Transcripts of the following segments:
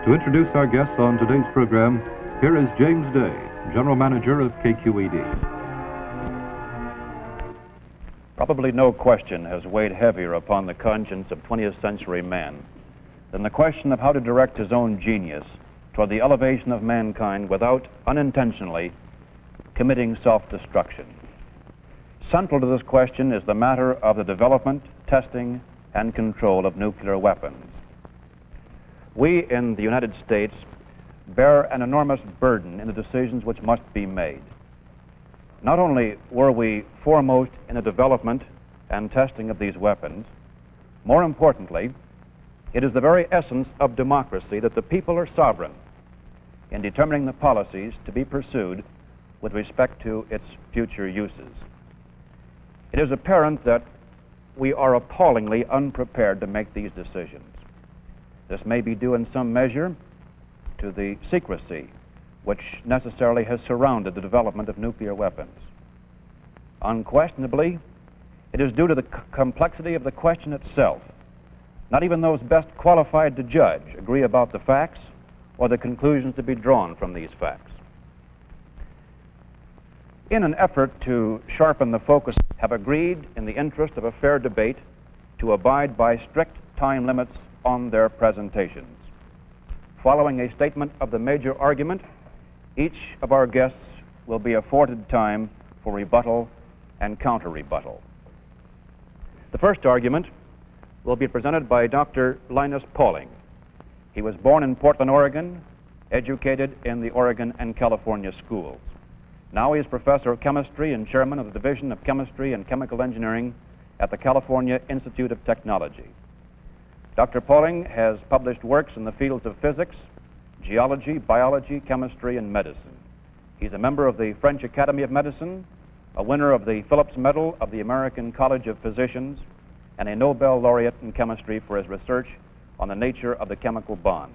To introduce our guests on today's program, here is James Day, General Manager of KQED. Probably no question has weighed heavier upon the conscience of 20th century man than the question of how to direct his own genius toward the elevation of mankind without unintentionally committing self-destruction. Central to this question is the matter of the development, testing, and control of nuclear weapons. We in the United States bear an enormous burden in the decisions which must be made. Not only were we foremost in the development and testing of these weapons, more importantly, it is the very essence of democracy that the people are sovereign in determining the policies to be pursued with respect to its future uses. It is apparent that we are appallingly unprepared to make these decisions. This may be due in some measure to the secrecy which necessarily has surrounded the development of nuclear weapons. Unquestionably, it is due to the complexity of the question itself. Not even those best qualified to judge agree about the facts or the conclusions to be drawn from these facts. In an effort to sharpen the focus, have agreed in the interest of a fair debate to abide by strict time limits on their presentations. Following a statement of the major argument, each of our guests will be afforded time for rebuttal and counter-rebuttal. The first argument will be presented by Dr. Linus Pauling. He was born in Portland, Oregon, educated in the Oregon and California schools. Now he is professor of chemistry and chairman of the Division of Chemistry and Chemical Engineering at the California Institute of Technology. Dr. Pauling has published works in the fields of physics, geology, biology, chemistry, and medicine. He's a member of the French Academy of Medicine, a winner of the Phillips Medal of the American College of Physicians, and a Nobel laureate in chemistry for his research on the nature of the chemical bond.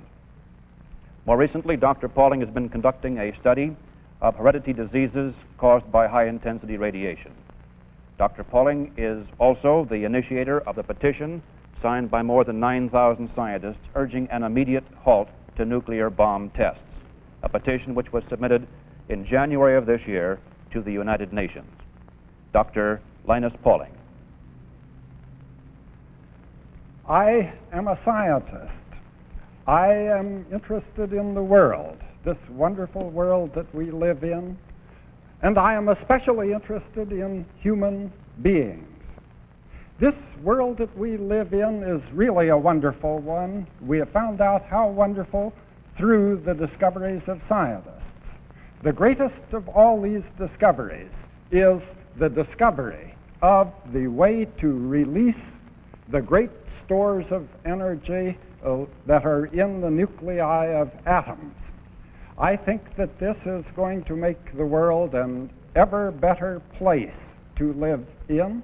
More recently, Dr. Pauling has been conducting a study of hereditary diseases caused by high-intensity radiation. Dr. Pauling is also the initiator of the petition signed by more than 9,000 scientists urging an immediate halt to nuclear bomb tests, a petition which was submitted in January of this year to the United Nations. Dr. Linus Pauling. I am a scientist. I am interested in the world, this wonderful world that we live in, and I am especially interested in human beings. This world that we live in is really a wonderful one. We have found out how wonderful through the discoveries of scientists. The greatest of all these discoveries is the discovery of the way to release the great stores of energy that are in the nuclei of atoms. I think that this is going to make the world an ever better place to live in.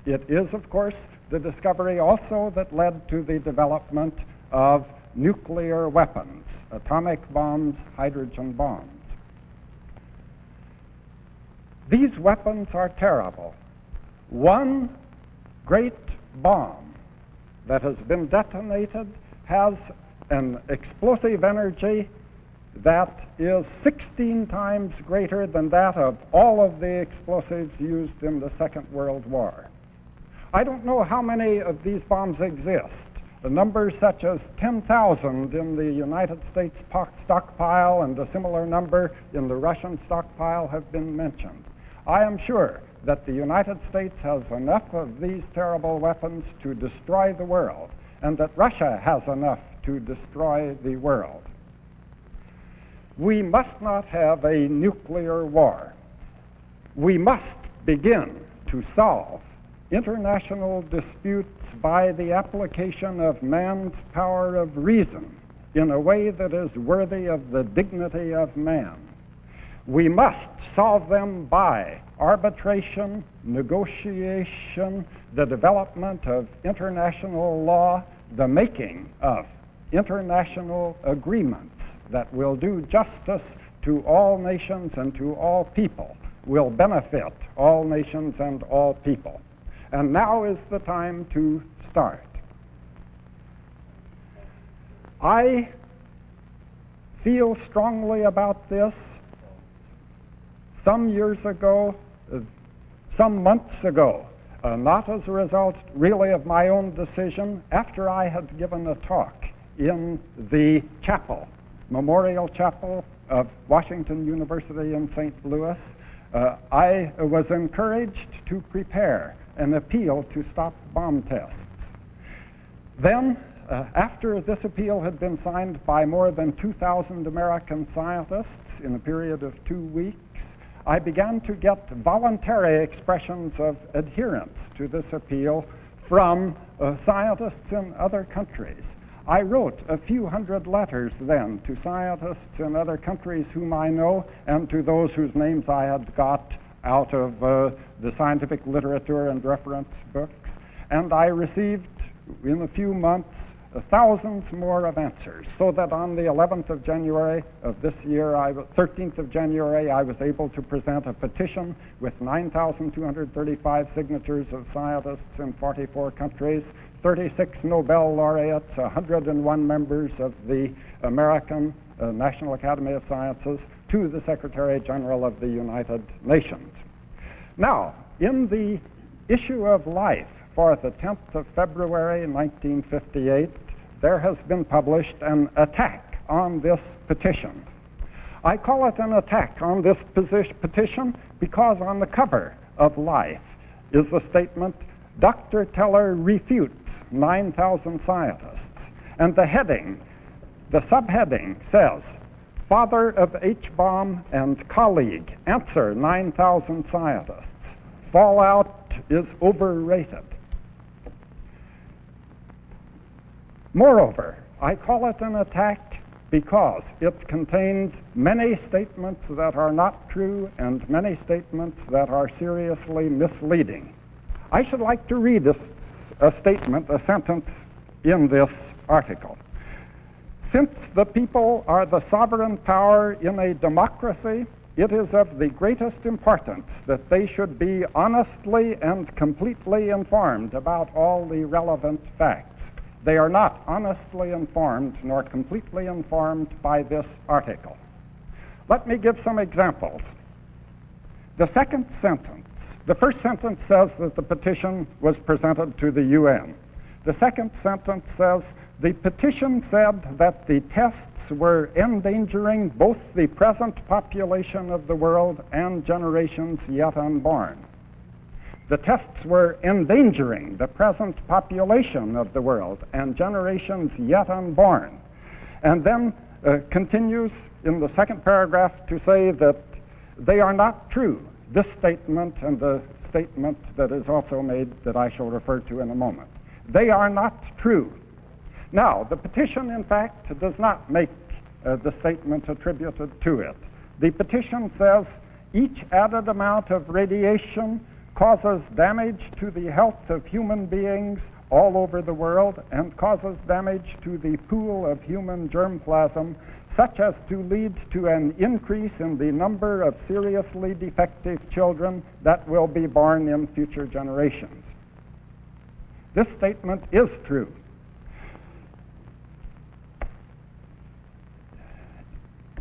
It is, of course, the discovery also that led to the development of nuclear weapons, atomic bombs, hydrogen bombs. These weapons are terrible. One great bomb that has been detonated has an explosive energy that is 16 times greater than that of all of the explosives used in the Second World War. I don't know how many of these bombs exist. The numbers such as 10,000 in the United States stockpile and a similar number in the Russian stockpile have been mentioned. I am sure that the United States has enough of these terrible weapons to destroy the world, and that Russia has enough to destroy the world. We must not have a nuclear war. We must begin to solve international disputes by the application of man's power of reason in a way that is worthy of the dignity of man. We must solve them by arbitration, negotiation, the development of international law, the making of international agreements that will do justice to all nations and to all people, will benefit all nations and all people. And now is the time to start. I feel strongly about this some years ago, some months ago, not as a result really of my own decision, after I had given a talk in the chapel, Memorial Chapel of Washington University in St. Louis. I was encouraged to prepare an appeal to stop bomb tests. Then, after this appeal had been signed by more than 2,000 American scientists in a period of 2 weeks, I began to get voluntary expressions of adherence to this appeal from scientists in other countries. I wrote a few hundred letters then to scientists in other countries whom I know and to those whose names I had got out of the scientific literature and reference books. And I received, in a few months, thousands more of answers, so that on the 11th of January of this year, 13th of January, I was able to present a petition with 9,235 signatures of scientists in 44 countries, 36 Nobel laureates, 101 members of the American National Academy of Sciences, to the Secretary General of the United Nations. Now, in the issue of Life for the 10th of February 1958, there has been published an attack on this petition. I call it an attack on this petition because on the cover of Life is the statement, "Dr. Teller refutes 9,000 scientists." And the heading, the subheading says, "Father of H-bomb and colleague answer 9,000 scientists. Fallout is overrated." Moreover, I call it an attack because it contains many statements that are not true and many statements that are seriously misleading. I should like to read a statement, a sentence in this article. "Since the people are the sovereign power in a democracy, it is of the greatest importance that they should be honestly and completely informed about all the relevant facts. They are not honestly informed nor completely informed by this article." Let me give some examples. The second sentence, the first sentence says that the petition was presented to the UN. The second sentence says, "The petition said that the tests were endangering both the present population of the world and generations yet unborn." The tests were endangering the present population of the world and generations yet unborn. And then continues in the second paragraph to say that they are not true. This statement and the statement that is also made that I shall refer to in a moment. They are not true. Now, the petition, in fact, does not make the statement attributed to it. The petition says each added amount of radiation causes damage to the health of human beings all over the world and causes damage to the pool of human germplasm, such as to lead to an increase in the number of seriously defective children that will be born in future generations. This statement is true.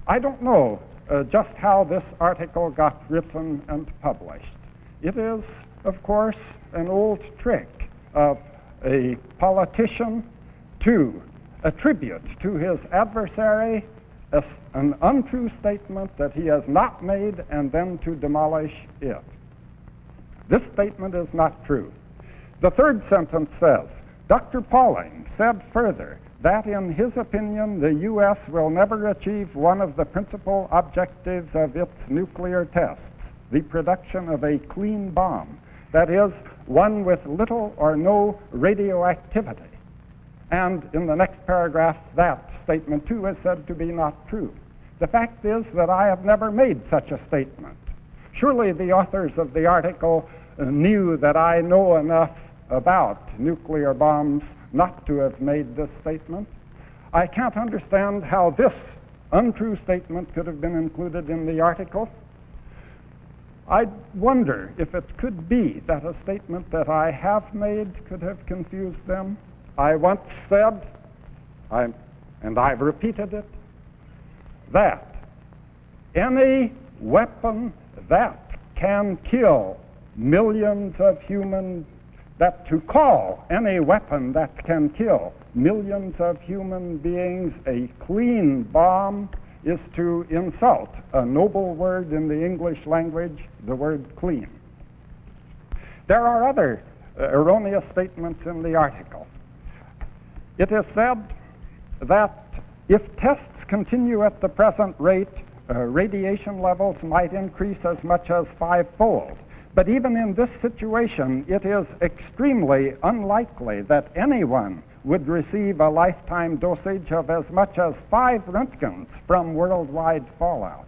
I don't know just how this article got written and published. It is, of course, an old trick of a politician to attribute to his adversary an untrue statement that he has not made and then to demolish it. This statement is not true. The third sentence says, "Dr. Pauling said further that in his opinion the U.S. will never achieve one of the principal objectives of its nuclear tests, the production of a clean bomb, that is, one with little or no radioactivity." And in the next paragraph, that statement too is said to be not true. The fact is that I have never made such a statement. Surely the authors of the article knew that I know enough about nuclear bombs not to have made this statement. I can't understand how this untrue statement could have been included in the article. I wonder if it could be that a statement that I have made could have confused them. I once said, and I've repeated it, that any weapon that can kill millions of human, that to call any weapon that can kill millions of human beings a clean bomb is to insult a noble word in the English language, the word clean. There are other erroneous statements in the article. It is said that if tests continue at the present rate, radiation levels might increase as much as 5-fold. But even in this situation, it is extremely unlikely that anyone would receive a lifetime dosage of as much as 5 Roentgens from worldwide fallout.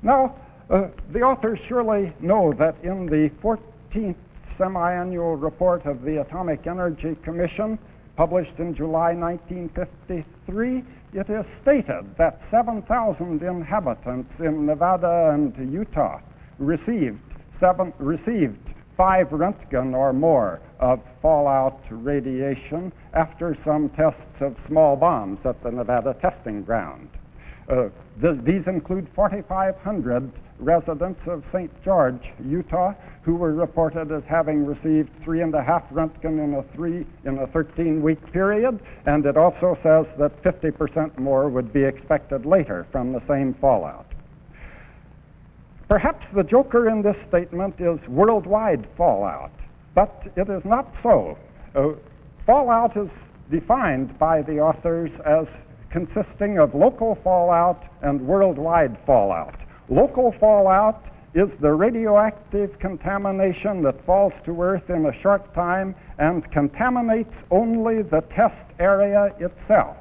Now, the authors surely know that in the 14th semi-annual report of the Atomic Energy Commission, published in July 1953, it is stated that 7,000 inhabitants in Nevada and Utah received 5 Roentgen or more of fallout radiation after some tests of small bombs at the Nevada testing ground. These include 4,500 residents of St. George, Utah, who were reported as having received 3.5 Roentgen in a 13-week period, and it also says that 50% more would be expected later from the same fallout. Perhaps the joker in this statement is worldwide fallout, but it is not so. Fallout is defined by the authors as consisting of local fallout and worldwide fallout. Local fallout is the radioactive contamination that falls to Earth in a short time and contaminates only the test area itself.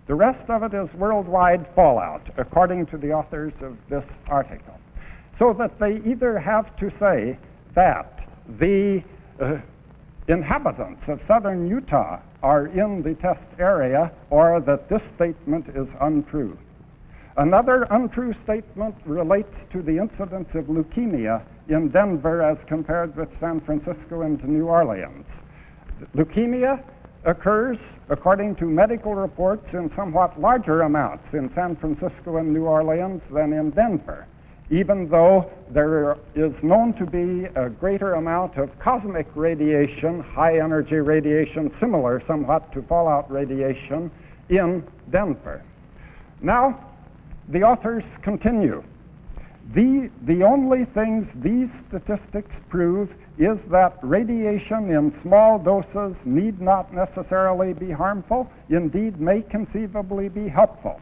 The rest of it is worldwide fallout, according to the authors of this article. So that they either have to say that the inhabitants of southern Utah are in the test area, or that this statement is untrue. Another untrue statement relates to the incidence of leukemia in Denver as compared with San Francisco and New Orleans. Leukemia occurs, according to medical reports, in somewhat larger amounts in San Francisco and New Orleans than in Denver, even though there is known to be a greater amount of cosmic radiation, high-energy radiation, similar somewhat to fallout radiation, in Denver. Now, the authors continue. The only things these statistics prove is that radiation in small doses need not necessarily be harmful, indeed may conceivably be helpful.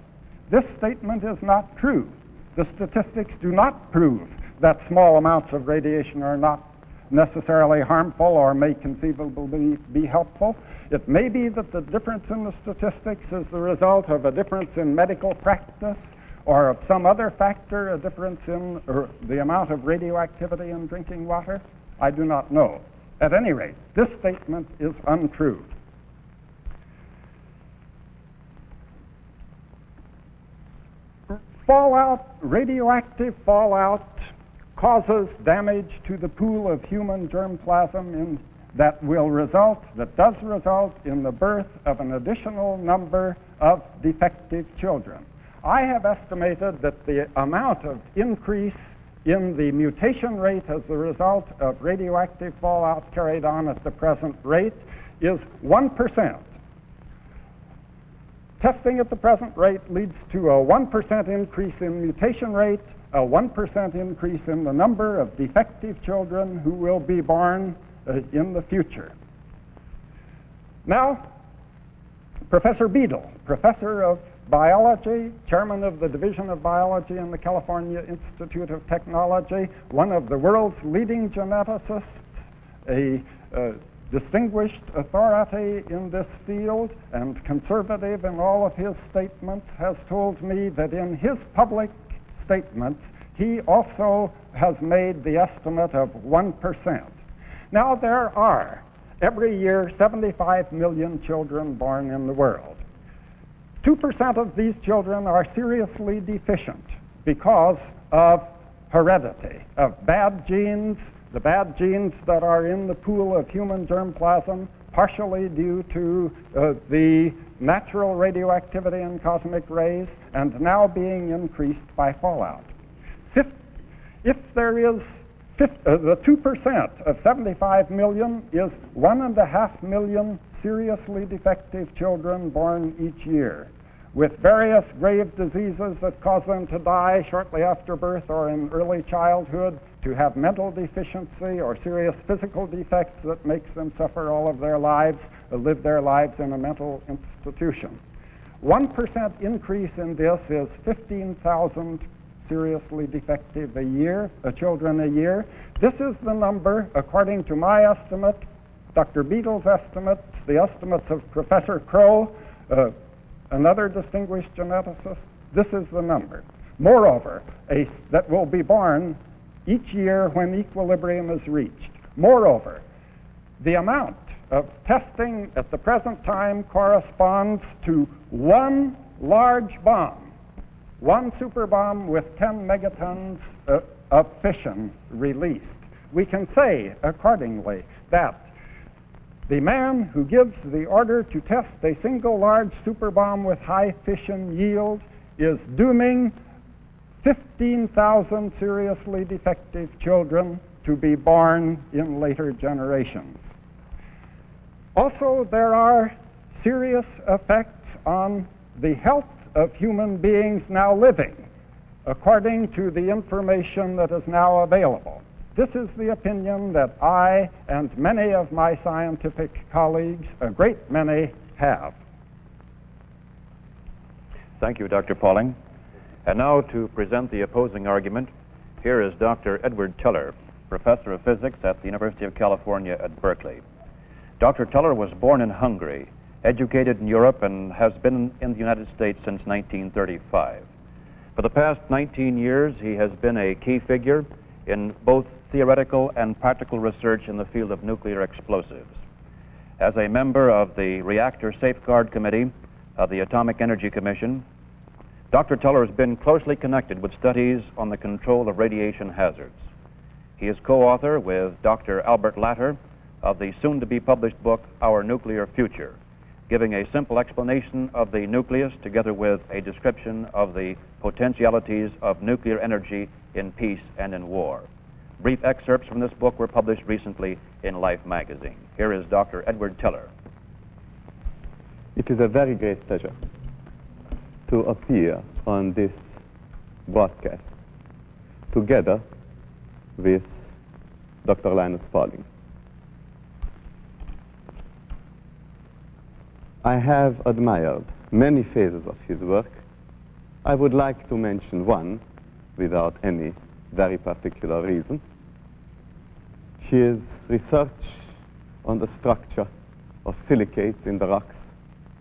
This statement is not true. The statistics do not prove that small amounts of radiation are not necessarily harmful or may conceivably be helpful. It may be that the difference in the statistics is the result of a difference in medical practice or of some other factor, a difference in the amount of radioactivity in drinking water. I do not know. At any rate, this statement is untrue. Fallout, radioactive fallout, causes damage to the pool of human germplasm that does result in the birth of an additional number of defective children. I have estimated that the amount of increase in the mutation rate as a result of radioactive fallout carried on at the present rate is 1%. Testing at the present rate leads to a 1% increase in mutation rate, a 1% increase in the number of defective children who will be born in the future. Now, Professor Beadle, professor of biology, chairman of the Division of Biology in the California Institute of Technology, one of the world's leading geneticists, a distinguished authority in this field and conservative in all of his statements, has told me that in his public statements he also has made the estimate of 1%. Now, there are every year 75 million children born in the world. 2% of these children are seriously deficient because of heredity, of bad genes, the bad genes that are in the pool of human germplasm, partially due to the natural radioactivity in cosmic rays and now being increased by fallout. If there is the 2% of 75 million is 1.5 million seriously defective children born each year, with various grave diseases that cause them to die shortly after birth or in early childhood, to have mental deficiency or serious physical defects that makes them suffer all of their lives, live their lives in a mental institution. 1% increase in this is 15,000 seriously defective children a year. This is the number, according to my estimate, Dr. Beadle's estimates, the estimates of Professor Crow, another distinguished geneticist. This is the number. Moreover, that will be born each year when equilibrium is reached. Moreover, the amount of testing at the present time corresponds to one large bomb, one super bomb with 10 megatons of fission released. We can say, accordingly, that the man who gives the order to test a single large super bomb with high fission yield is dooming 15,000 seriously defective children to be born in later generations. Also, there are serious effects on the health of human beings now living, according to the information that is now available. This is the opinion that I and many of my scientific colleagues, a great many, have. Thank you, Dr. Pauling. And now to present the opposing argument, here is Dr. Edward Teller, professor of physics at the University of California at Berkeley. Dr. Teller was born in Hungary, educated in Europe, and has been in the United States since 1935. For the past 19 years, he has been a key figure in both theoretical and practical research in the field of nuclear explosives. As a member of the Reactor Safeguard Committee of the Atomic Energy Commission, Dr. Teller has been closely connected with studies on the control of radiation hazards. He is co-author with Dr. Albert Latter of the soon-to-be-published book, Our Nuclear Future, giving a simple explanation of the nucleus together with a description of the potentialities of nuclear energy in peace and in war. Brief excerpts from this book were published recently in Life magazine. Here is Dr. Edward Teller. It is a very great pleasure to appear on this broadcast together with Dr. Linus Pauling. I have admired many phases of his work. I would like to mention one without any very particular reason. His research on the structure of silicates in the rocks,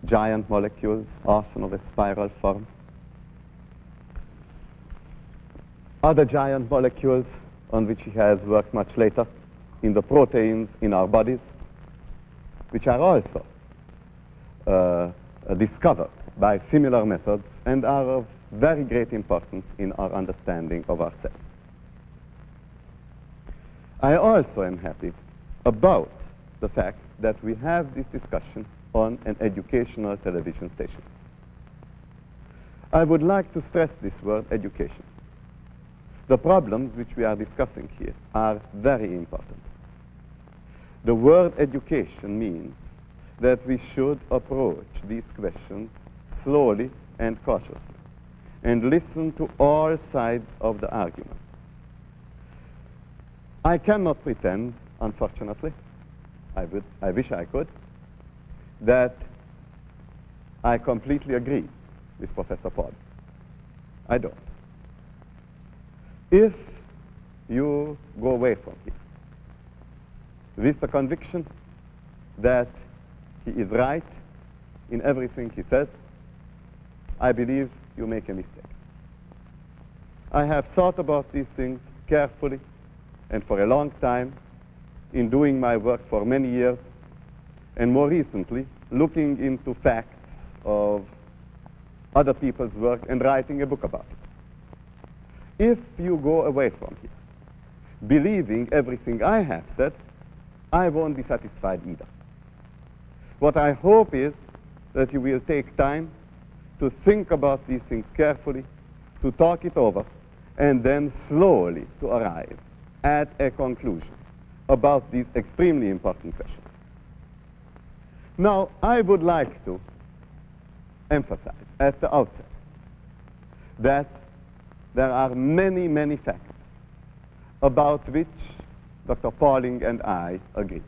giant molecules, often of a spiral form. Other giant molecules on which he has worked much later, in the proteins in our bodies, which are also discovered by similar methods and are of very great importance in our understanding of ourselves. I also am happy about the fact that we have this discussion on an educational television station. I would like to stress this word, education. The problems which we are discussing here are very important. The word education means that we should approach these questions slowly and cautiously and listen to all sides of the argument. I cannot pretend, unfortunately, I wish I could, that I completely agree with Professor Pauling. I don't. If you go away from here with the conviction that he is right in everything he says, I believe you make a mistake. I have thought about these things carefully and for a long time in doing my work for many years, and more recently looking into facts of other people's work and writing a book about it. If you go away from here believing everything I have said, I won't be satisfied either. What I hope is that you will take time to think about these things carefully, to talk it over, and then slowly to arrive at a conclusion about these extremely important questions. Now, I would like to emphasize at the outset that there are many, many facts about which Dr. Pauling and I agree.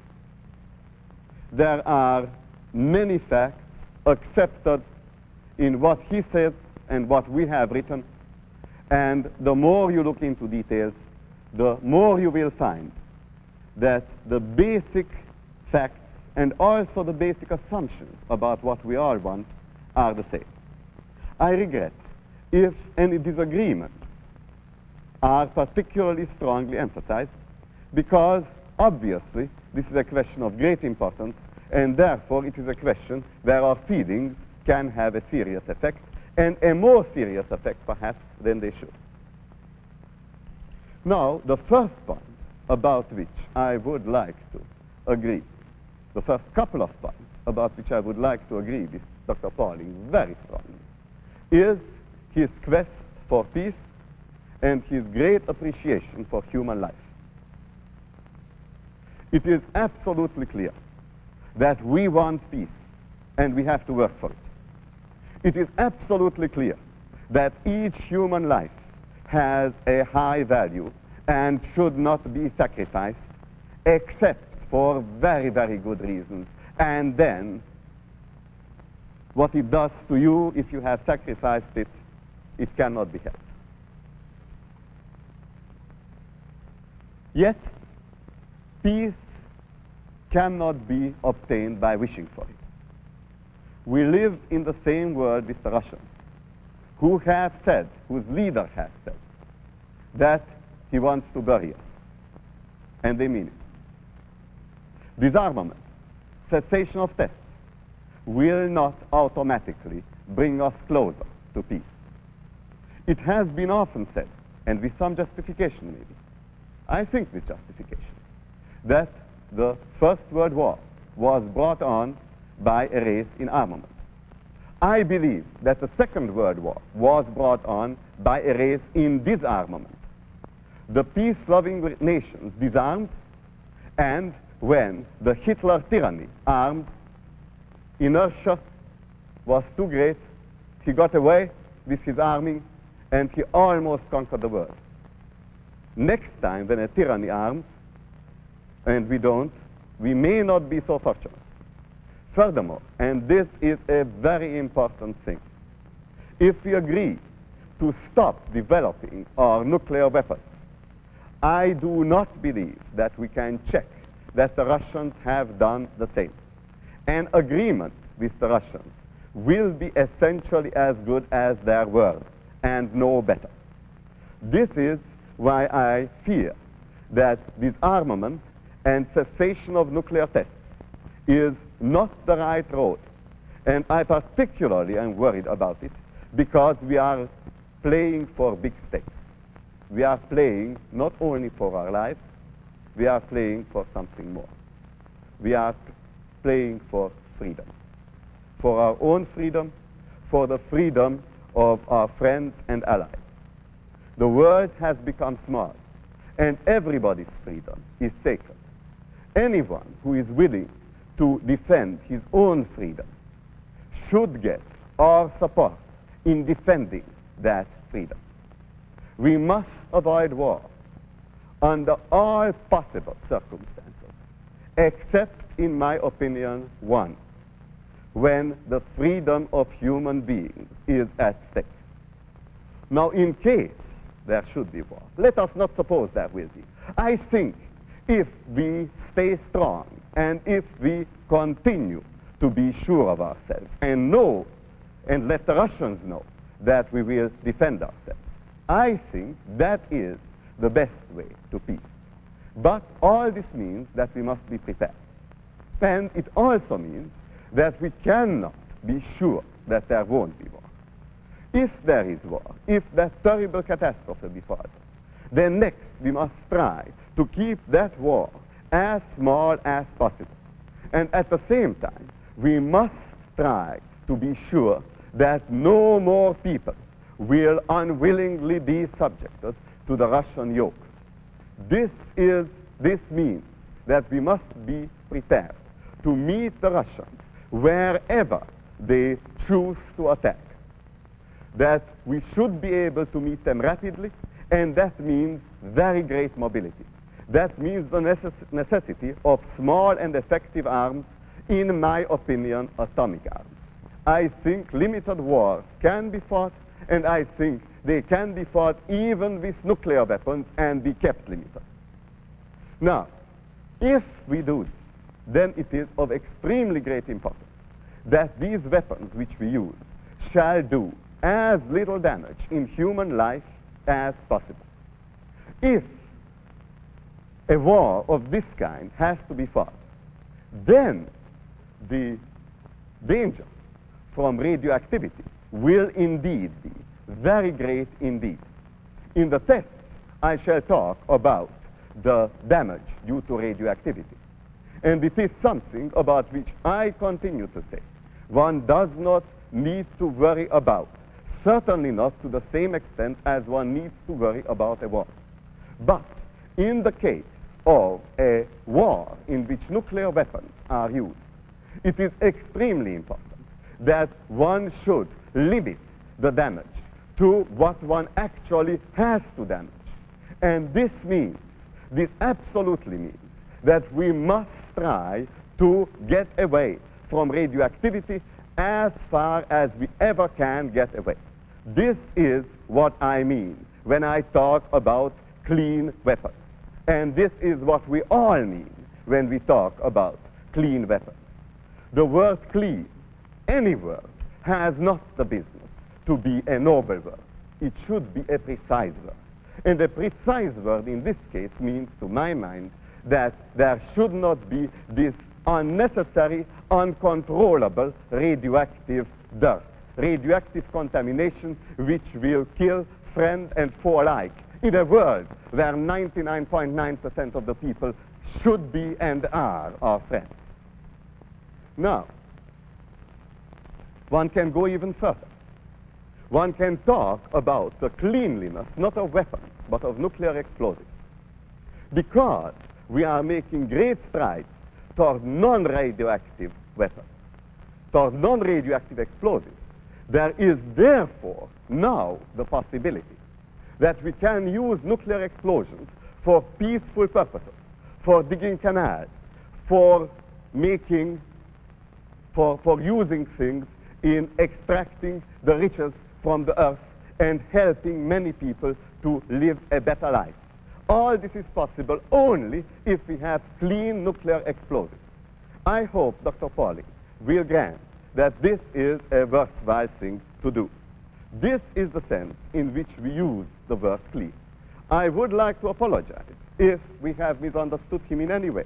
There are many facts accepted in what he says and what we have written, and the more you look into details, the more you will find that the basic facts and also the basic assumptions about what we all want are the same. I regret if any disagreements are particularly strongly emphasized, because obviously this is a question of great importance, and therefore it is a question where our feelings can have a serious effect, and a more serious effect perhaps than they should. Now, the first point about which I would like to agree, the first couple of points about which I would like to agree with Dr. Pauling very strongly, is his quest for peace and his great appreciation for human life. It is absolutely clear that we want peace and we have to work for it. It is absolutely clear that each human life has a high value and should not be sacrificed except for very, very good reasons. And then what it does to you if you have sacrificed it, it cannot be helped. Yet, peace cannot be obtained by wishing for it. We live in the same world with the Russians, who have said, whose leader has said, that he wants to bury us. And they mean it. Disarmament, cessation of tests, will not automatically bring us closer to peace. It has been often said, and with some justification maybe, I think with justification, that the First World War was brought on by a race in armament. I believe that the Second World War was brought on by a race in disarmament. The peace-loving nations disarmed, and when the Hitler tyranny armed, inertia was too great. He got away with his arming, and he almost conquered the world. Next time, when a tyranny arms, and we don't, we may not be so fortunate. Furthermore, and this is a very important thing, if we agree to stop developing our nuclear weapons, I do not believe that we can check that the Russians have done the same. An agreement with the Russians will be essentially as good as their word, and no better. This is why I fear that disarmament and cessation of nuclear tests is not the right road. And I particularly am worried about it because we are playing for big stakes. We are playing not only for our lives, we are playing for something more. We are playing for freedom. For our own freedom, for the freedom of our friends and allies. The world has become small, and everybody's freedom is sacred. Anyone who is willing to defend his own freedom should get our support in defending that freedom. We must avoid war under all possible circumstances, except, in my opinion, one, when the freedom of human beings is at stake. Now, in case there should be war, let us not suppose there will be. I think if we stay strong and if we continue to be sure of ourselves and know and let the Russians know that we will defend ourselves, I think that is the best way to peace. But all this means that we must be prepared. And it also means that we cannot be sure that there won't be war. If there is war, if that terrible catastrophe befalls us, then next we must try to keep that war as small as possible. And at the same time, we must try to be sure that no more people will unwillingly be subjected to the Russian yoke. This means that we must be prepared to meet the Russians wherever they choose to attack. That we should be able to meet them rapidly, and that means very great mobility. That means the necessity of small and effective arms, in my opinion, atomic arms. I think limited wars can be fought, and I think they can be fought even with nuclear weapons and be kept limited. Now, if we do this, then it is of extremely great importance that these weapons which we use shall do as little damage in human life as possible. If a war of this kind has to be fought, then the danger from radioactivity will indeed be very great indeed. In the tests, I shall talk about the damage due to radioactivity. And it is something about which I continue to say one does not need to worry about, certainly not to the same extent as one needs to worry about a war. But in the case of a war in which nuclear weapons are used, it is extremely important that one should limit the damage to what one actually has to damage. And this absolutely means that we must try to get away from radioactivity as far as we ever can get away. This is what I mean when I talk about clean weapons. And this is what we all mean when we talk about clean weapons. The word clean, any word, has not the business to be a noble word. It should be a precise word. And a precise word in this case means, to my mind, that there should not be this unnecessary, uncontrollable radioactive dirt, radioactive contamination which will kill friend and foe alike in a world where 99.9% of the people should be and are our friends. Now, one can go even further. One can talk about the cleanliness, not of weapons, but of nuclear explosives. Because we are making great strides toward non-radioactive weapons, toward non-radioactive explosives, there is therefore now the possibility that we can use nuclear explosions for peaceful purposes, for digging canals, for making, for using things in extracting the riches from the earth and helping many people to live a better life. All this is possible only if we have clean nuclear explosives. I hope Dr. Pauling will grant that this is a worthwhile thing to do. This is the sense in which we use the word clean. I would like to apologize if we have misunderstood him in any way.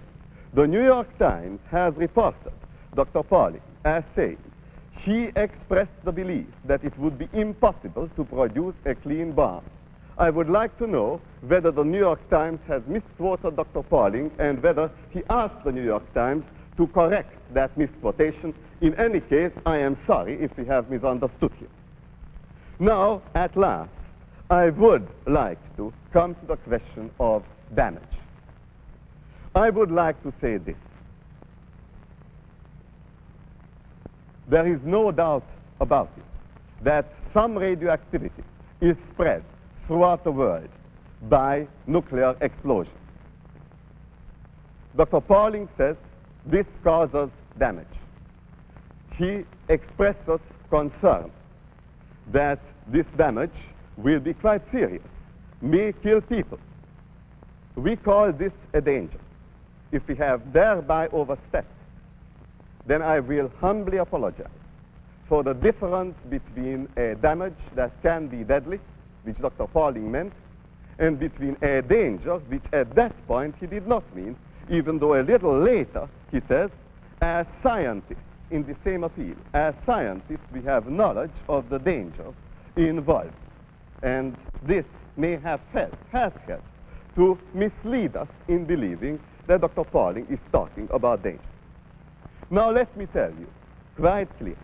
The New York Times has reported Dr. Pauling as saying he expressed the belief that it would be impossible to produce a clean bomb. I would like to know whether the New York Times has misquoted Dr. Pauling and whether he asked the New York Times to correct that misquotation. In any case, I am sorry if we have misunderstood him. Now, at last, I would like to come to the question of damage. I would like to say this. There is no doubt about it that some radioactivity is spread throughout the world by nuclear explosions. Dr. Pauling says this causes damage. He expresses concern that this damage will be quite serious, may kill people. We call this a danger. If we have thereby overstepped, then I will humbly apologize for the difference between a damage that can be deadly, which Dr. Pauling meant, and between a danger, which at that point he did not mean, even though a little later he says, as scientists, in the same appeal, as scientists we have knowledge of the dangers involved. And this may have helped, has helped, to mislead us in believing that Dr. Pauling is talking about dangers. Now let me tell you quite clearly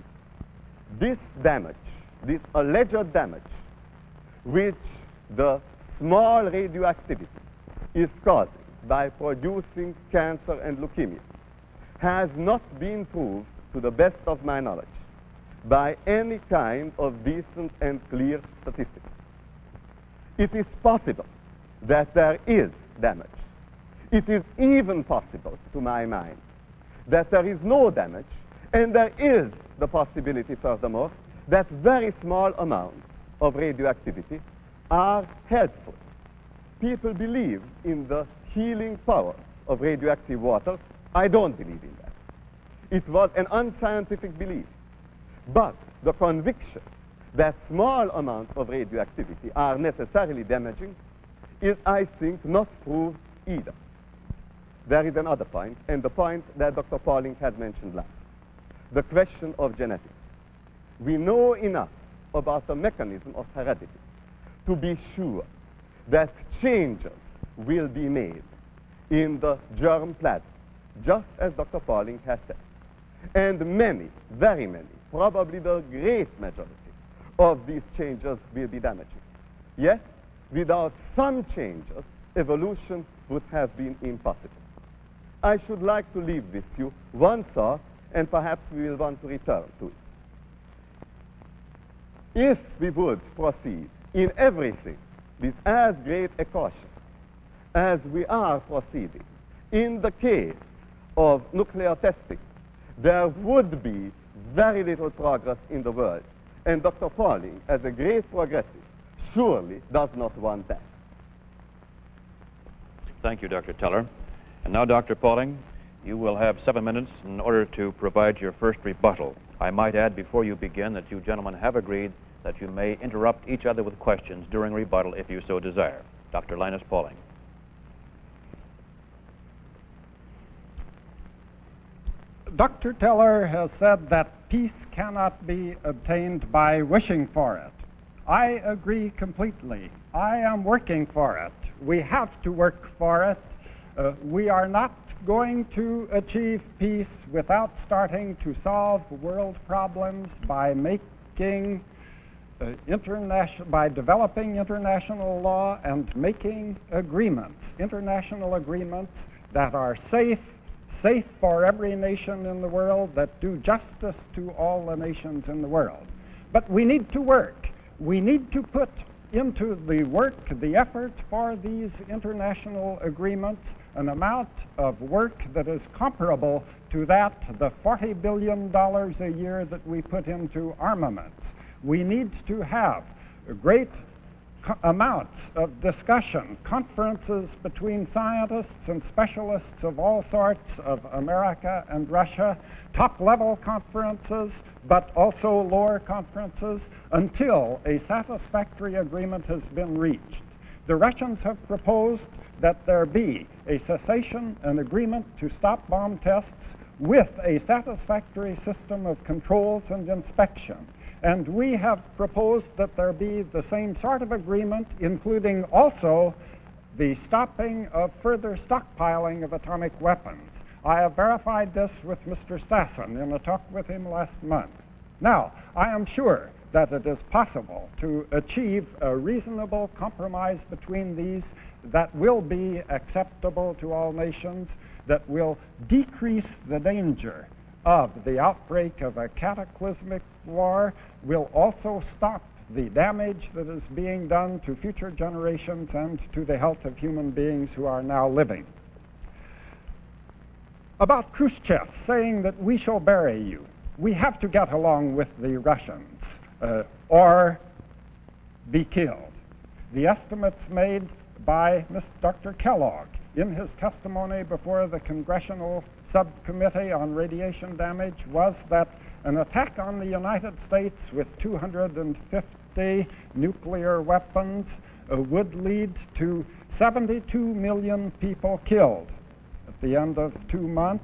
this damage, this alleged damage, which the small radioactivity is causing by producing cancer and leukemia, has not been proved, to the best of my knowledge, by any kind of decent and clear statistics. It is possible that there is damage. It is even possible, to my mind, that there is no damage, and there is the possibility, furthermore, that very small amounts of radioactivity are helpful. People believe in the healing power of radioactive waters. I don't believe in that. It was an unscientific belief. But the conviction that small amounts of radioactivity are necessarily damaging is, I think, not proved either. There is another point, and the point that Dr. Pauling had mentioned last, the question of genetics. We know enough about the mechanism of heredity to be sure that changes will be made in the germ plasm, just as Dr. Pauling has said. And many, very many, probably the great majority of these changes will be damaging. Yet, without some changes, evolution would have been impossible. I should like to leave with you one thought, and perhaps we will want to return to it. If we would proceed in everything with as great a caution as we are proceeding in the case of nuclear testing, there would be very little progress in the world. And Dr. Pauling, as a great progressive, surely does not want that. Thank you, Dr. Teller. And now, Dr. Pauling, you will have 7 minutes in order to provide your first rebuttal. I might add before you begin that you gentlemen have agreed that you may interrupt each other with questions during rebuttal if you so desire. Dr. Linus Pauling. Dr. Teller has said that peace cannot be obtained by wishing for it. I agree completely. I am working for it. We have to work for it. We are not going to achieve peace without starting to solve world problems by making by developing international law and making agreements, international agreements that are safe for every nation in the world, that do justice to all the nations in the world. But we need to work. We need to put into the work, the effort for these international agreements, an amount of work that is comparable to that, the $40 billion a year that we put into armaments. We need to have great amounts of discussion, conferences between scientists and specialists of all sorts of America and Russia, top-level conferences, but also lower conferences, until a satisfactory agreement has been reached. The Russians have proposed that there be a cessation, an agreement to stop bomb tests with a satisfactory system of controls and inspection. And we have proposed that there be the same sort of agreement, including also the stopping of further stockpiling of atomic weapons. I have verified this with Mr. Stassen in a talk with him last month. Now, I am sure that it is possible to achieve a reasonable compromise between these that will be acceptable to all nations, that will decrease the danger of the outbreak of a cataclysmic war, will also stop the damage that is being done to future generations and to the health of human beings who are now living. About Khrushchev saying that we shall bury you, we have to get along with the Russians or be killed. The estimates made by Dr. Kellogg in his testimony before the Congressional Subcommittee on Radiation Damage was that an attack on the United States with 250 nuclear weapons would lead to 72 million people killed at the end of 2 months,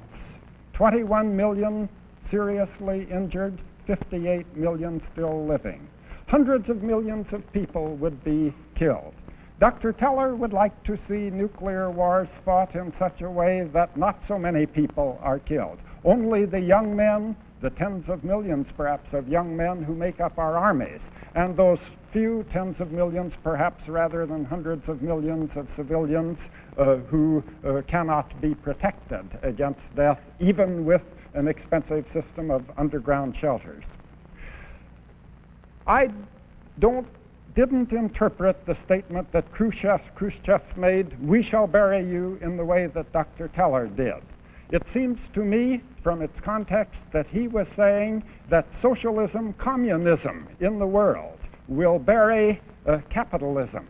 21 million seriously injured, 58 million still living. Hundreds of millions of people would be killed. Dr. Teller would like to see nuclear wars fought in such a way that not so many people are killed. Only the young men, the tens of millions, perhaps, of young men who make up our armies, and those few tens of millions, perhaps, rather than hundreds of millions of civilians who cannot be protected against death, even with an expensive system of underground shelters. I didn't interpret the statement that Khrushchev made, "We shall bury you," in the way that Dr. Teller did. It seems to me, from its context, that he was saying that socialism, communism in the world will bury capitalism,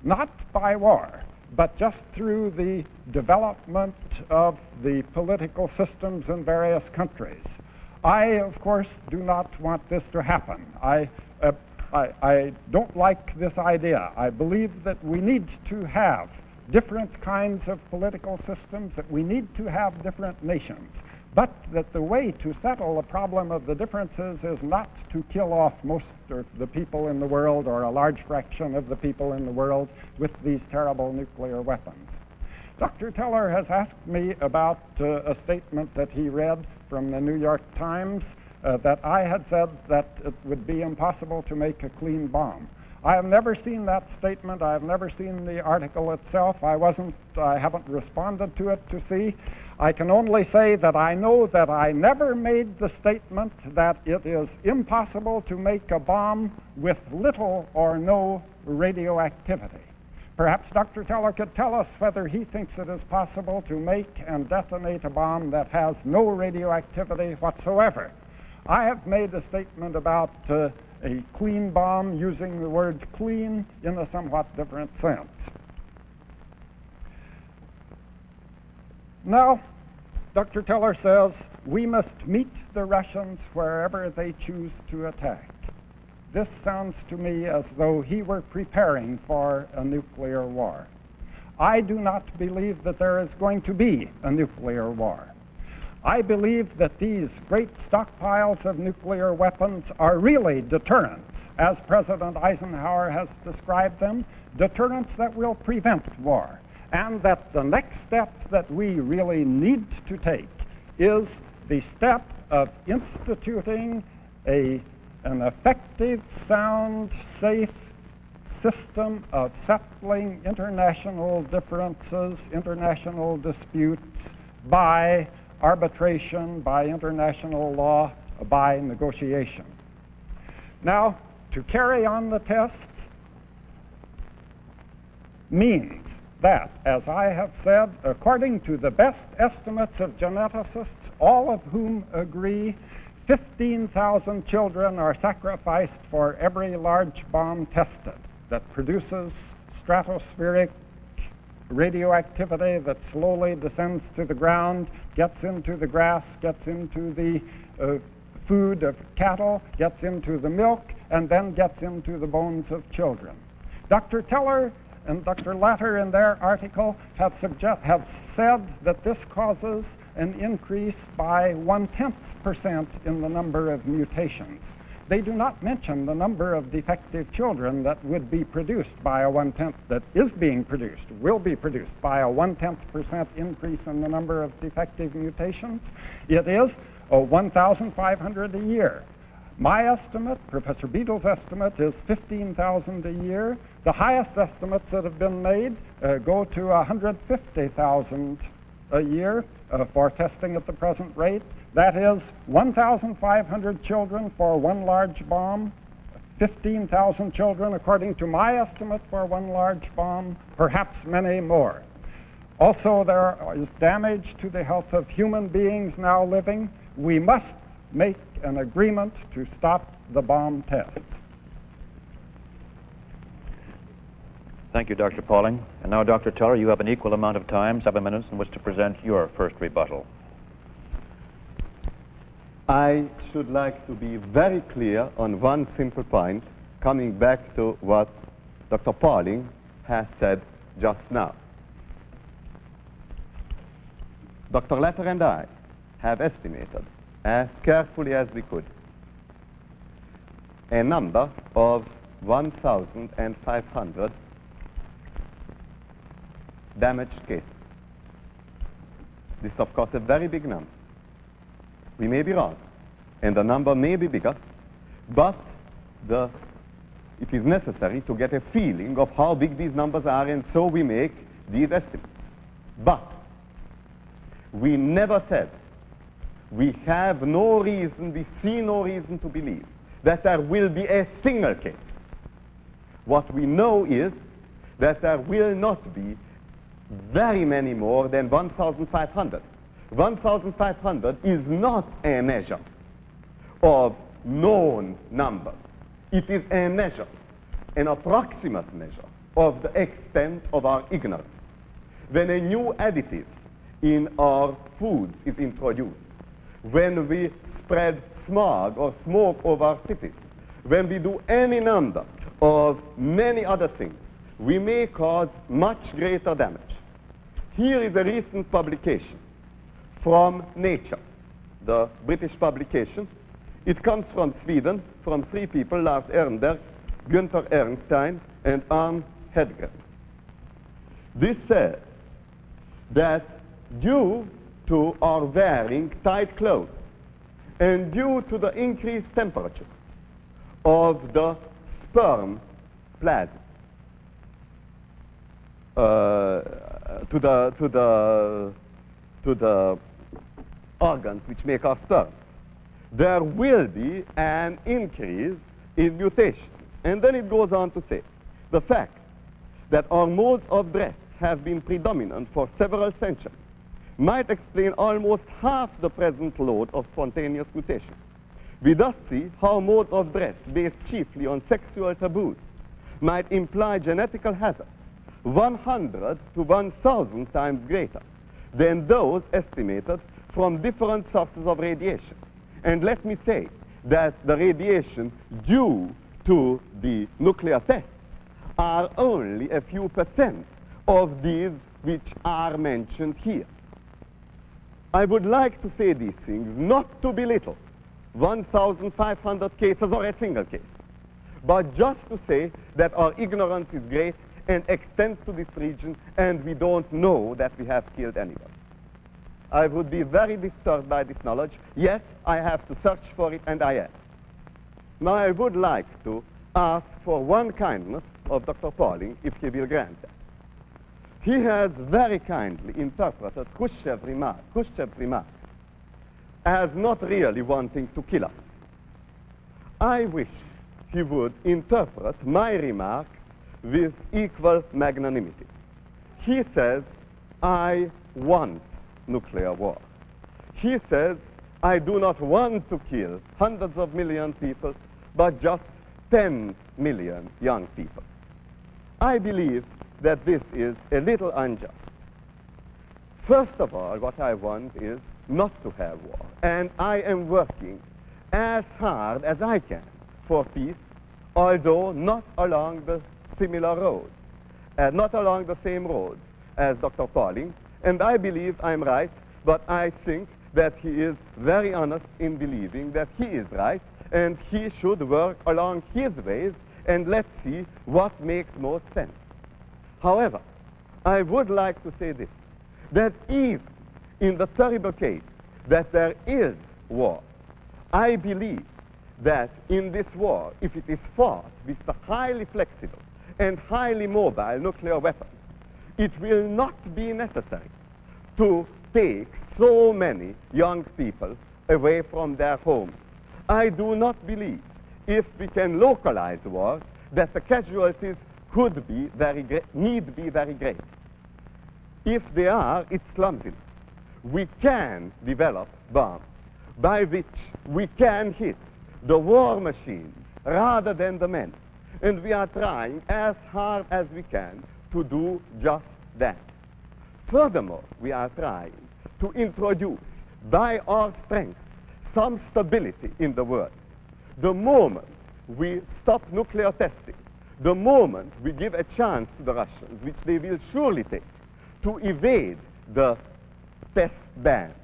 not by war, but just through the development of the political systems in various countries. I, of course, do not want this to happen. I don't like this idea. I believe that we need to have different kinds of political systems, that we need to have different nations, but that the way to settle the problem of the differences is not to kill off most of the people in the world or a large fraction of the people in the world with these terrible nuclear weapons. Dr. Teller has asked me about a statement that he read from the New York Times that I had said that it would be impossible to make a clean bomb. I have never seen that statement. I have never seen the article itself. I haven't responded to it to see. I can only say that I know that I never made the statement that it is impossible to make a bomb with little or no radioactivity. Perhaps Dr. Teller could tell us whether he thinks it is possible to make and detonate a bomb that has no radioactivity whatsoever. I have made a statement about a clean bomb using the word clean in a somewhat different sense. Now, Dr. Teller says we must meet the Russians wherever they choose to attack. This sounds to me as though he were preparing for a nuclear war. I do not believe that there is going to be a nuclear war. I believe that these great stockpiles of nuclear weapons are really deterrents, as President Eisenhower has described them, deterrents that will prevent war, and that the next step that we really need to take is the step of instituting an effective, sound, safe system of settling international differences, international disputes by arbitration, by international law, by negotiation. Now, to carry on the tests means that, as I have said, according to the best estimates of geneticists, all of whom agree, 15,000 children are sacrificed for every large bomb tested that produces stratospheric radioactivity that slowly descends to the ground, gets into the grass, gets into the food of cattle, gets into the milk, and then gets into the bones of children. Dr. Teller and Dr. Latter in their article have said that this causes an increase by 0.1% in the number of mutations. They do not mention the number of defective children that would be produced by a 1/10, that is being produced, will be produced by a 0.1% increase in the number of defective mutations. It is 1,500 a year. My estimate, Professor Beadle's estimate, is 15,000 a year. The highest estimates that have been made go to 150,000 a year for testing at the present rate. That is 1,500 children for one large bomb, 15,000 children, according to my estimate, for one large bomb, perhaps many more. Also, there is damage to the health of human beings now living. We must make an agreement to stop the bomb tests. Thank you, Dr. Pauling. And now, Dr. Teller, you have an equal amount of time, 7 minutes, in which to present your first rebuttal. I should like to be very clear on one simple point, coming back to what Dr. Pauling has said just now. Dr. Latter and I have estimated, as carefully as we could, a number of 1,500 damaged cases. This is, of course, a very big number. We may be wrong, and the number may be bigger, but it is necessary to get a feeling of how big these numbers are, and so we make these estimates. But we never said, we have no reason, we see no reason to believe that there will be a single case. What we know is that there will not be very many more than 1,500. 1,500 is not a measure of known numbers. It is a measure, an approximate measure of the extent of our ignorance. When a new additive in our foods is introduced, when we spread smog or smoke over our cities, when we do any number of many other things, we may cause much greater damage. Here is a recent publication from Nature, the British publication. It comes from Sweden, from three people, Lars Ehrenberg, Günther Ehrenstein, and Arne Hedgren. This says that due to our wearing tight clothes and due to the increased temperature of the sperm plasma, to the organs which make our sperms, there will be an increase in mutations. And then it goes on to say, the fact that our modes of dress have been predominant for several centuries might explain almost half the present load of spontaneous mutations. We thus see how modes of dress based chiefly on sexual taboos might imply genetical hazards 100 to 1,000 times greater than those estimated from different sources of radiation. And let me say that the radiation due to the nuclear tests are only a few percent of these which are mentioned here. I would like to say these things not to belittle 1,500 cases or a single case, but just to say that our ignorance is great and extends to this region, and we don't know that we have killed anybody. I would be very disturbed by this knowledge, yet I have to search for it, and I am. Now I would like to ask for one kindness of Dr. Pauling, if he will grant that. He has very kindly interpreted Khrushchev's remarks as not really wanting to kill us. I wish he would interpret my remarks with equal magnanimity. He says, I want nuclear war. He says, I do not want to kill hundreds of million people, but just 10 million young people. I believe that this is a little unjust. First of all, what I want is not to have war, and I am working as hard as I can for peace, although not along the similar roads, not along the same roads as Dr. Pauling, and I believe I'm right, but I think that he is very honest in believing that he is right, and he should work along his ways, and let's see what makes most sense. However, I would like to say this, that even in the terrible case that there is war, I believe that in this war, if it is fought with the highly flexible and highly mobile nuclear weapons, it will not be necessary to take so many young people away from their homes. I do not believe, if we can localize wars, that the casualties could be need be very great. If they are, it's clumsiness. We can develop bombs by which we can hit the war machines rather than the men. And we are trying as hard as we can to do just that. Furthermore, we are trying to introduce by our strength some stability in the world. The moment we stop nuclear testing, the moment we give a chance to the Russians, which they will surely take, to evade the test ban,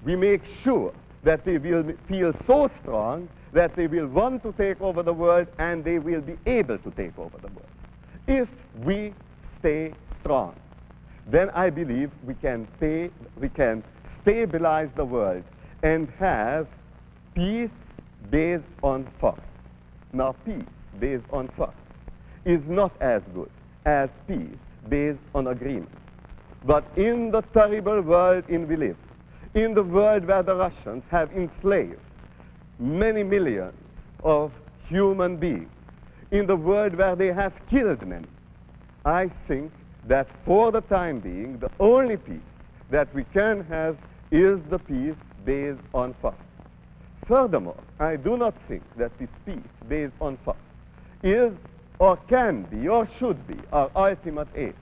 we make sure that they will feel so strong that they will want to take over the world, and they will be able to take over the world. If we stay strong, then I believe we can stabilize the world and have peace based on force. Now, peace based on force is not as good as peace based on agreement. But in the terrible world in we live, in the world where the Russians have enslaved many millions of human beings, in the world where they have killed many, I think that for the time being, the only peace that we can have is the peace based on force. Furthermore, I do not think that this peace based on force is or can be or should be our ultimate aim.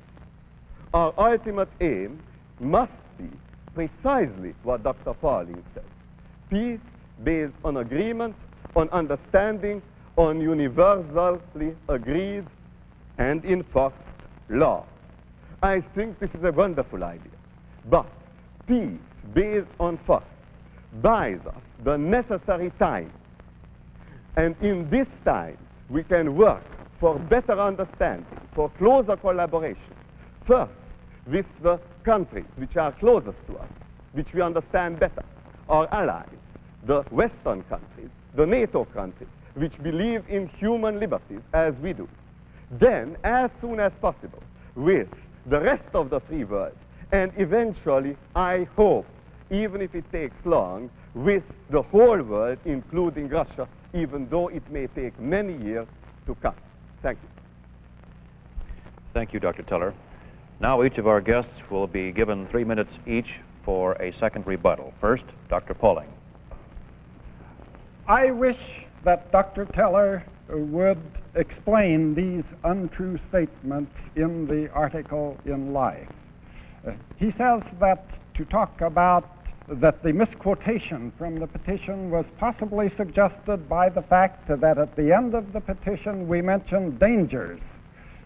Our ultimate aim must be precisely what Dr. Pauling says. Peace based on agreement, on understanding, on universally agreed and enforced law. I think this is a wonderful idea. But peace based on force buys us the necessary time. And in this time, we can work for better understanding, for closer collaboration. First, with the countries which are closest to us, which we understand better, our allies, the Western countries, the NATO countries, which believe in human liberties as we do. Then, as soon as possible, with the rest of the free world, and eventually, I hope, even if it takes long, with the whole world, including Russia, even though it may take many years to come. Thank you. Thank you, Dr. Teller. Now each of our guests will be given 3 minutes each for a second rebuttal. First, Dr. Pauling. I wish that Dr. Teller would explain these untrue statements in the article in Life. He says that to talk about that the misquotation from the petition was possibly suggested by the fact that at the end of the petition we mentioned dangers.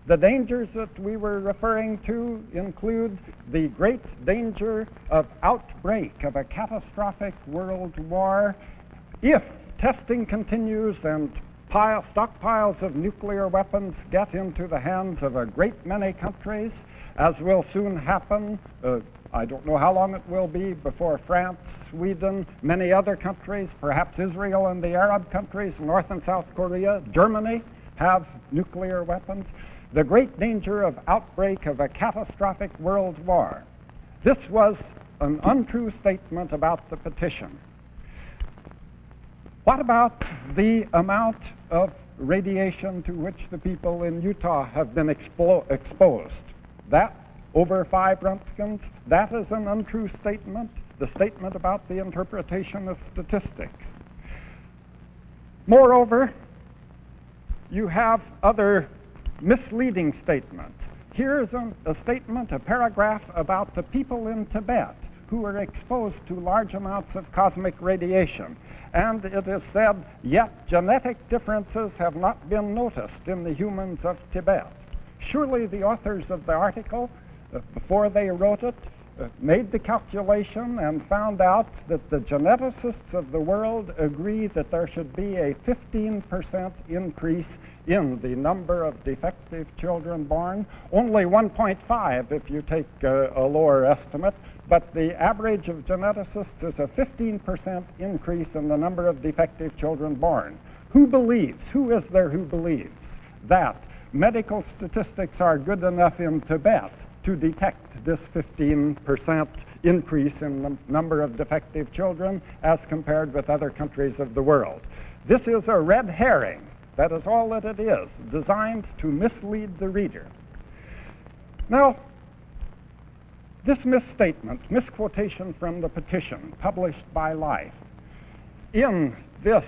The dangers that we were referring to include the great danger of outbreak of a catastrophic world war if testing continues and stockpiles of nuclear weapons get into the hands of a great many countries, as will soon happen. I don't know how long it will be before France, Sweden, many other countries, perhaps Israel and the Arab countries, North and South Korea, Germany, have nuclear weapons. The great danger of outbreak of a catastrophic world war. This was an untrue statement about the petition. What about the amount of radiation to which the people in Utah have been exposed? That, over 5 Roentgens, that is an untrue statement, the statement about the interpretation of statistics. Moreover, you have other misleading statements. Here's a statement, a paragraph about the people in Tibet who are exposed to large amounts of cosmic radiation. And it is said, yet genetic differences have not been noticed in the humans of Tibet. Surely the authors of the article, before they wrote it, made the calculation and found out that the geneticists of the world agree that there should be a 15% increase in the number of defective children born. Only 1.5 if you take a lower estimate, but the average of geneticists is a 15% increase in the number of defective children born. Who is there who believes that medical statistics are good enough in Tibet to detect this 15% increase in the number of defective children as compared with other countries of the world? This is a red herring. That is all that it is, designed to mislead the reader. Now, this misquotation from the petition published by Life, in this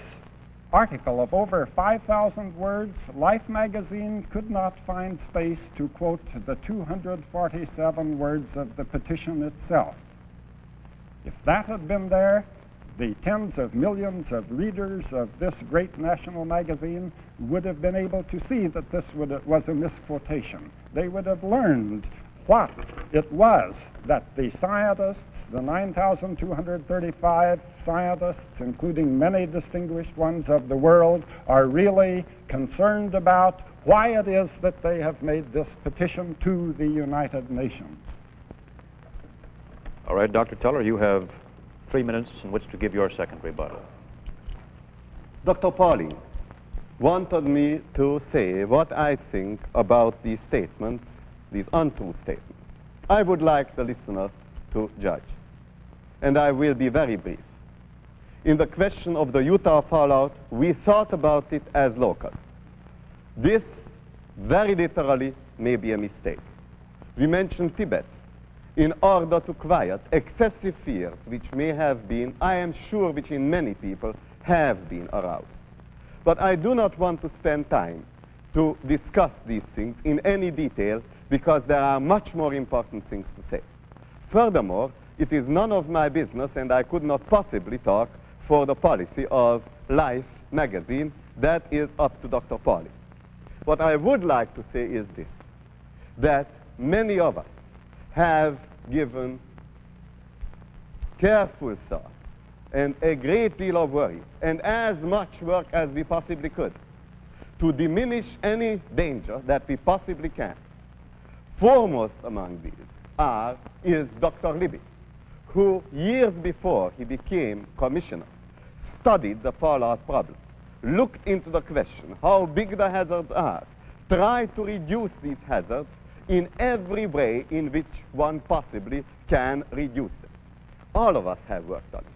article of over 5,000 words, Life magazine could not find space to quote the 247 words of the petition itself. If that had been there, the tens of millions of readers of this great national magazine would have been able to see that this was a misquotation. They would have learned what it was that the scientists, the 9,235 scientists, including many distinguished ones of the world, are really concerned about, why it is that they have made this petition to the United Nations. All right, Dr. Teller, you have 3 minutes in which to give your second rebuttal. Dr. Pauling wanted me to say what I think about these statements, these untrue statements. I would like the listener to judge, and I will be very brief. In the question of the Utah fallout, we thought about it as local. This, very literally, may be a mistake. We mentioned Tibet in order to quiet excessive fears which may have been, I am sure, which in many people have been aroused. But I do not want to spend time to discuss these things in any detail because there are much more important things to say. Furthermore, it is none of my business, and I could not possibly talk for the policy of Life magazine. That is up to Dr. Pauling. What I would like to say is this, that many of us have given careful thought and a great deal of worry and as much work as we possibly could to diminish any danger that we possibly can. Foremost among these is Dr. Libby, who years before he became commissioner studied the fallout problem, looked into the question how big the hazards are, tried to reduce these hazards in every way in which one possibly can reduce them. All of us have worked on it.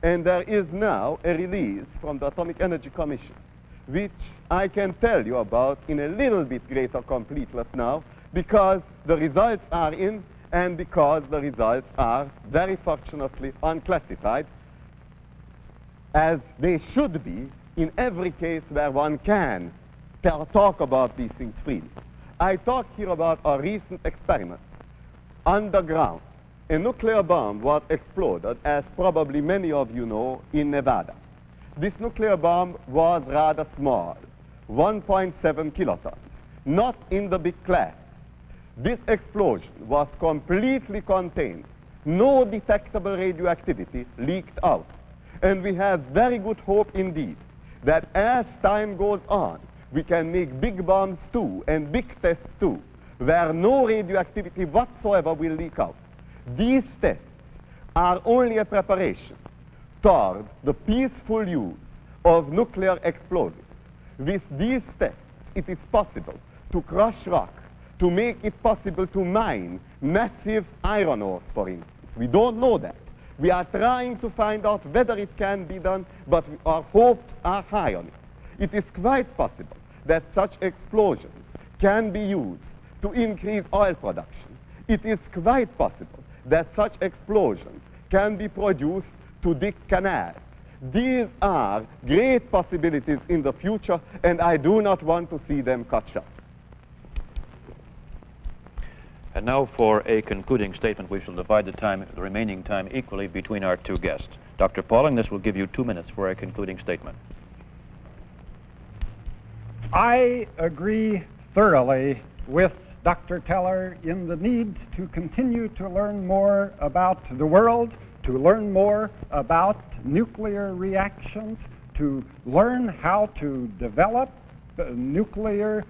And there is now a release from the Atomic Energy Commission, which I can tell you about in a little bit greater completeness now, because the results are in and because the results are very fortunately unclassified, as they should be in every case where one can talk about these things freely. I talk here about our recent experiments. Underground, a nuclear bomb was exploded, as probably many of you know, in Nevada. This nuclear bomb was rather small, 1.7 kilotons, not in the big class. This explosion was completely contained. No detectable radioactivity leaked out. And we have very good hope indeed that as time goes on, we can make big bombs too, and big tests too, where no radioactivity whatsoever will leak out. These tests are only a preparation toward the peaceful use of nuclear explosives. With these tests, it is possible to crush rock, to make it possible to mine massive iron ores, for instance. We don't know that. We are trying to find out whether it can be done, but our hopes are high on it. It is quite possible that such explosions can be used to increase oil production. It is quite possible that such explosions can be produced to dig canals. These are great possibilities in the future, and I do not want to see them cut short. And now for a concluding statement. We shall divide the remaining time equally between our two guests. Dr. Pauling, this will give you 2 minutes for a concluding statement. I agree thoroughly with Dr. Teller in the need to continue to learn more about the world, to learn more about nuclear reactions, to learn how to develop nuclear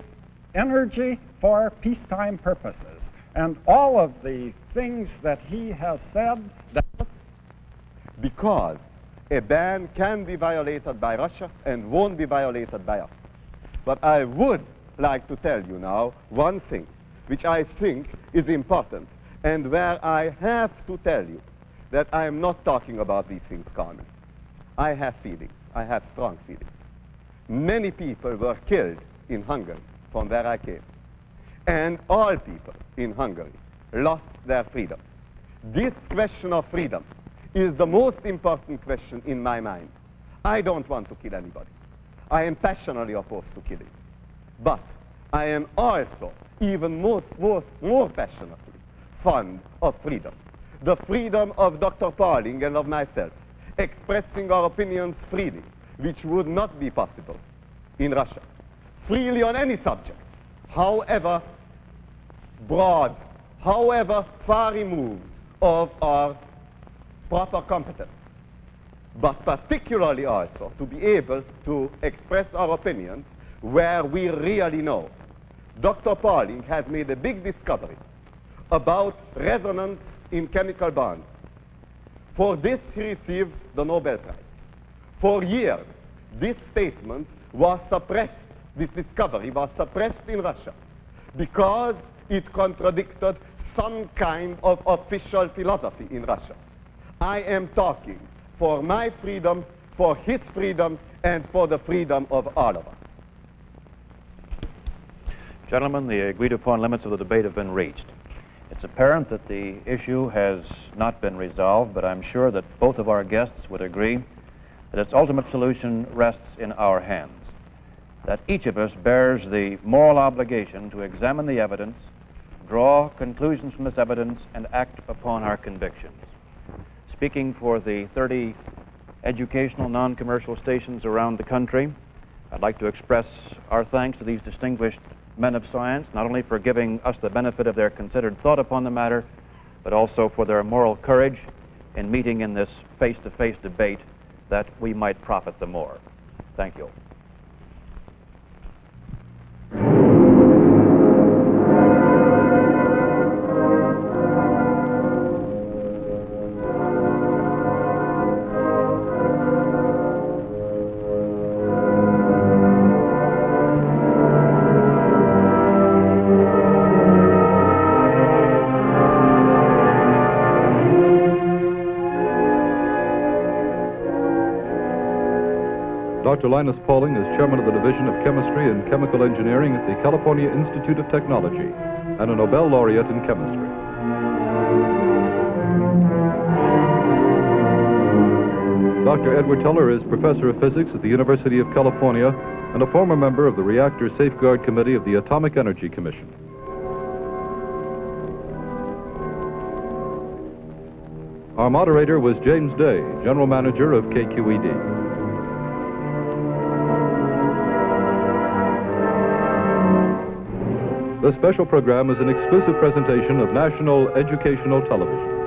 energy for peacetime purposes. And all of the things that he has said, because a ban can be violated by Russia and won't be violated by us. But I would like to tell you now one thing which I think is important, and where I have to tell you that I am not talking about these things calmly. I have feelings. I have strong feelings. Many people were killed in Hungary from where I came. And all people in Hungary lost their freedom. This question of freedom is the most important question in my mind. I don't want to kill anybody. I am passionately opposed to killing. But I am also even more passionately fond of freedom. The freedom of Dr. Pauling and of myself, expressing our opinions freely, which would not be possible in Russia. Freely on any subject, however broad, however far removed of our proper competence, but particularly also to be able to express our opinions where we really know. Dr. Pauling has made a big discovery about resonance in chemical bonds. For this, he received the Nobel Prize. For years, this statement was suppressed, this discovery was suppressed in Russia because it contradicted some kind of official philosophy in Russia. I am talking for my freedom, for his freedom, and for the freedom of all of us. Gentlemen, the agreed-upon limits of the debate have been reached. It's apparent that the issue has not been resolved, but I'm sure that both of our guests would agree that its ultimate solution rests in our hands, that each of us bears the moral obligation to examine the evidence, draw conclusions from this evidence, and act upon our convictions. Speaking for the 30 educational non-commercial stations around the country, I'd like to express our thanks to these distinguished men of science, not only for giving us the benefit of their considered thought upon the matter, but also for their moral courage in meeting in this face-to-face debate that we might profit the more. Thank you. Dr. Linus Pauling is chairman of the Division of Chemistry and Chemical Engineering at the California Institute of Technology and a Nobel laureate in chemistry. Dr. Edward Teller is professor of physics at the University of California and a former member of the Reactor Safeguard Committee of the Atomic Energy Commission. Our moderator was James Day, general manager of KQED. This special program is an exclusive presentation of National Educational Television.